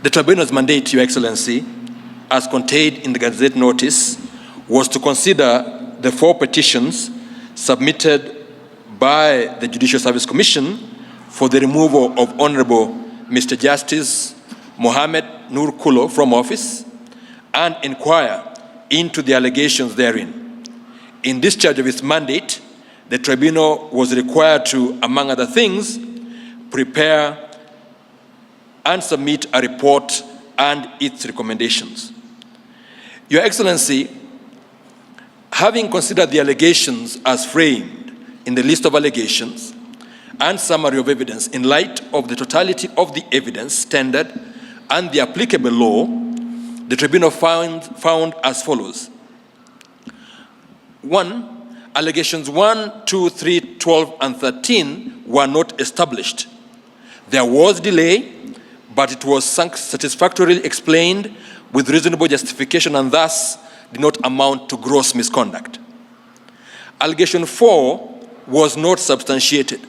The Tribunal's mandate, Your Excellency, as contained in the Gazette notice, was to consider the 4 petitions submitted by the Judicial Service Commission for the removal of Honorable Mr. Justice Mohammed Noor Kullow from office and inquire into the allegations therein. In discharge of its mandate, the Tribunal was required to, among other things, prepare and submit a report and its recommendations. Your Excellency, having considered the allegations as framed in the list of allegations and summary of evidence in light of the totality of the evidence tendered and the applicable law, the Tribunal found as follows. 1. Allegations 1, 2, 3, 12, and 13 were not established. There was delay, but it was satisfactorily explained with reasonable justification and thus did not amount to gross misconduct. Allegation 4 was not substantiated.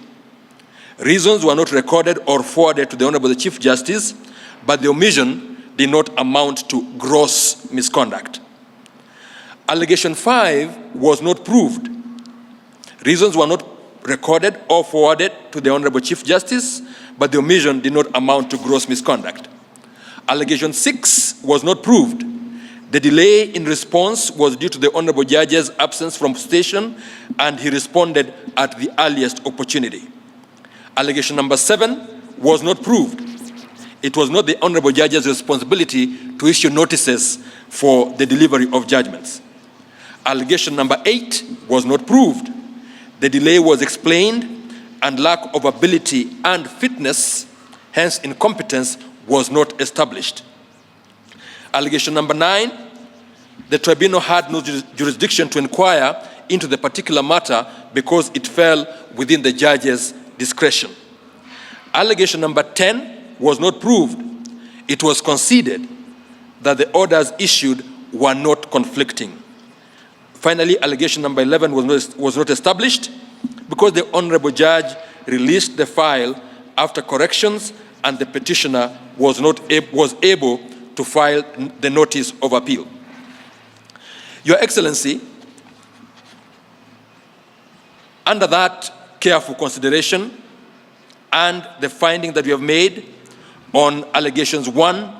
Reasons were not recorded or forwarded to the Honorable Chief Justice, but the omission did not amount to gross misconduct. Allegation 5 was not proved. Reasons were not recorded or forwarded to the Honorable Chief Justice, but the omission did not amount to gross misconduct. Allegation 6 was not proved. The delay in response was due to the Honorable Judge's absence from station, and he responded at the earliest opportunity. Allegation number 7 was not proved. It was not the Honorable Judge's responsibility to issue notices for the delivery of judgments. Allegation number 8 was not proved. The delay was explained, and lack of ability and fitness, hence incompetence, was not established. Allegation number 9, the Tribunal had no jurisdiction to inquire into the particular matter because it fell within the judge's discretion. Allegation number 10 was not proved. It was conceded that the orders issued were not conflicting. Finally, allegation number 11 was not established because the Honorable Judge released the file after corrections and the petitioner was able to file the notice of appeal. Your Excellency, under that careful consideration and the finding that we have made on allegations 1,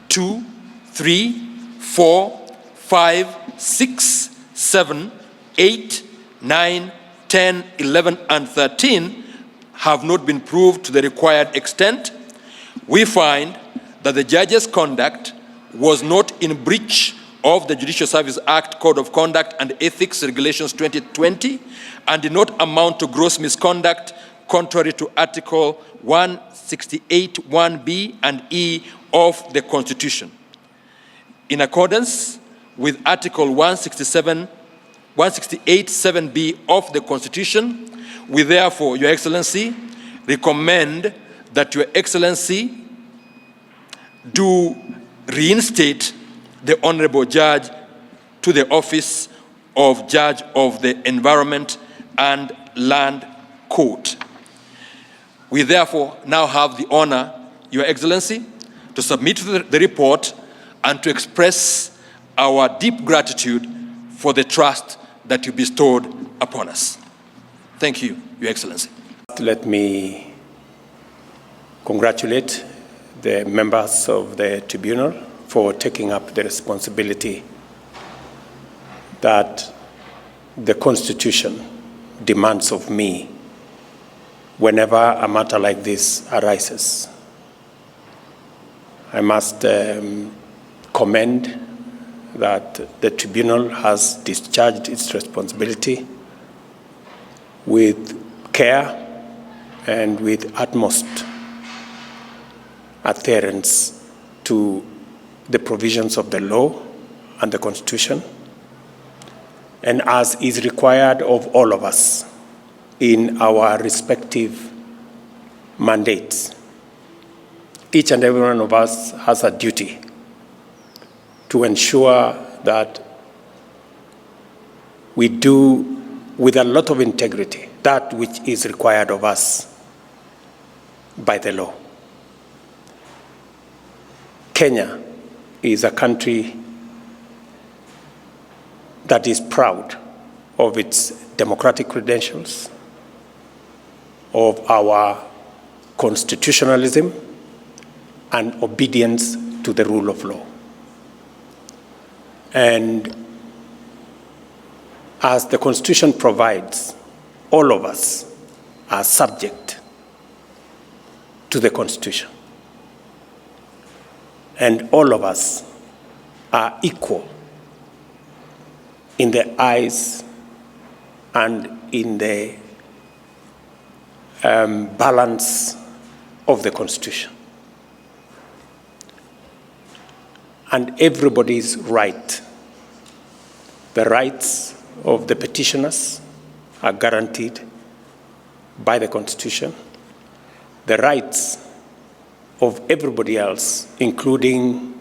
2, 3, 4, 5, 6, 7, 8, 9, 10, 11, and 13 have not been proved to the required extent, we find that the judge's conduct was not in breach of the Judicial Service Act, Code of Conduct and Ethics Regulations 2020 and did not amount to gross misconduct contrary to Article 168, 1B and E of the Constitution. In accordance with Article 168, 7B of the Constitution, we therefore, Your Excellency, recommend that Your Excellency do reinstate the Honorable Judge to the office of Judge of the Environment and Land Court. We therefore now have the honor, Your Excellency, to submit the report and to express our deep gratitude for the trust that you bestowed upon us. Thank you, Your Excellency. Let me congratulate the members of the Tribunal for taking up the responsibility that the Constitution demands of me whenever a matter like this arises. I must commend that the Tribunal has discharged its responsibility with care and with utmost adherence to the provisions of the law and the Constitution, and as is required of all of us in our respective mandates. Each and every one of us has a duty to ensure that we do with a lot of integrity that which is required of us by the law. Kenya is a country that is proud of its democratic credentials, of our constitutionalism, and obedience to the rule of law. And as the Constitution provides, all of us are subject to the Constitution. And all of us are equal in the eyes and in the balance of the Constitution. And everybody's right, the rights of the petitioners are guaranteed by the Constitution. The rights of everybody else, including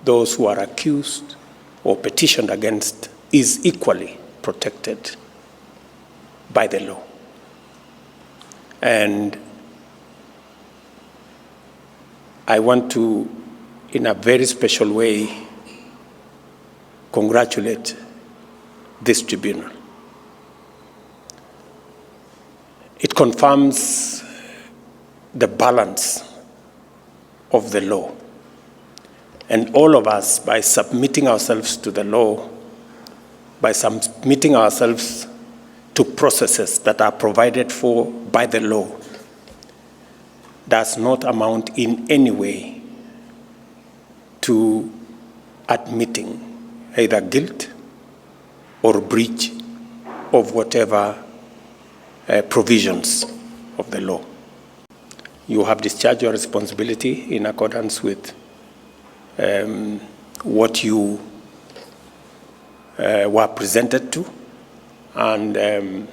those who are accused or petitioned against, is equally protected by the law. And I want to, in a very special way, congratulate this tribunal. It confirms the balance of the law. And all of us, by submitting ourselves to the law, by submitting ourselves to processes that are provided for by the law, does not amount in any way to admitting either guilt or breach of whatever provisions of the law. You have discharged your responsibility in accordance with what you were presented to, and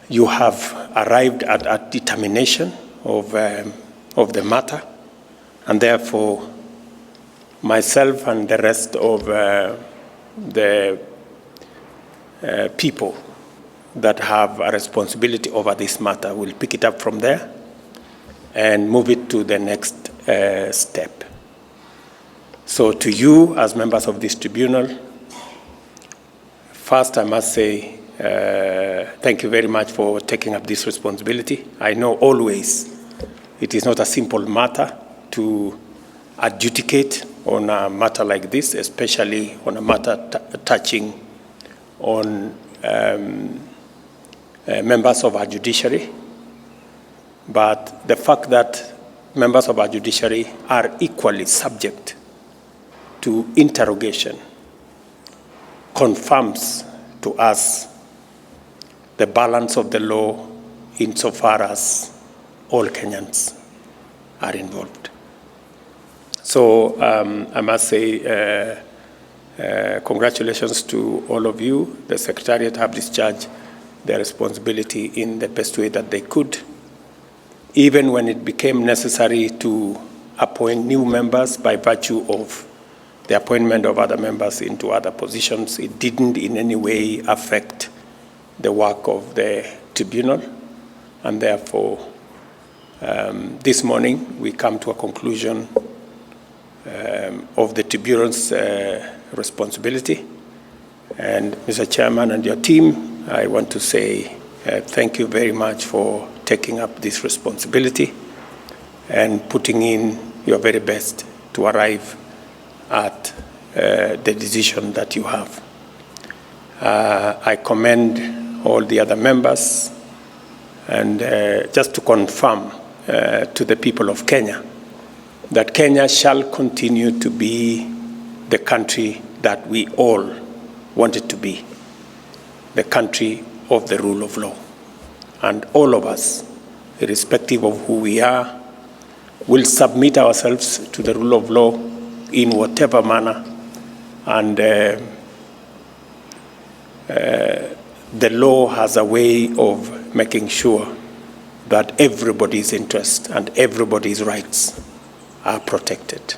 you have arrived at a determination of the matter, and therefore myself and the rest of the people that have a responsibility over this matter will pick it up from there and move it to the next step. So to you, as members of this tribunal, first I must say thank you very much for taking up this responsibility. I know always it is not a simple matter to adjudicate on a matter like this, especially on a matter touching on members of our judiciary. But the fact that members of our judiciary are equally subject to interrogation confirms to us the balance of the law insofar as all Kenyans are involved. So I must say congratulations to all of you. The Secretariat have discharged their responsibility in the best way that they could. Even when it became necessary to appoint new members by virtue of the appointment of other members into other positions, it didn't in any way affect the work of the tribunal. And therefore, this morning we come to a conclusion of the tribunal's responsibility. And Mr. Chairman and your team, I want to say thank you very much for taking up this responsibility and putting in your very best to arrive at the decision that you have. I commend all the other members, and just to confirm to the people of Kenya that Kenya shall continue to be the country that we all want it to be, the country of the rule of law. And all of us, irrespective of who we are, will submit ourselves to the rule of law in whatever manner, and the law has a way of making sure that everybody's interests and everybody's rights are protected.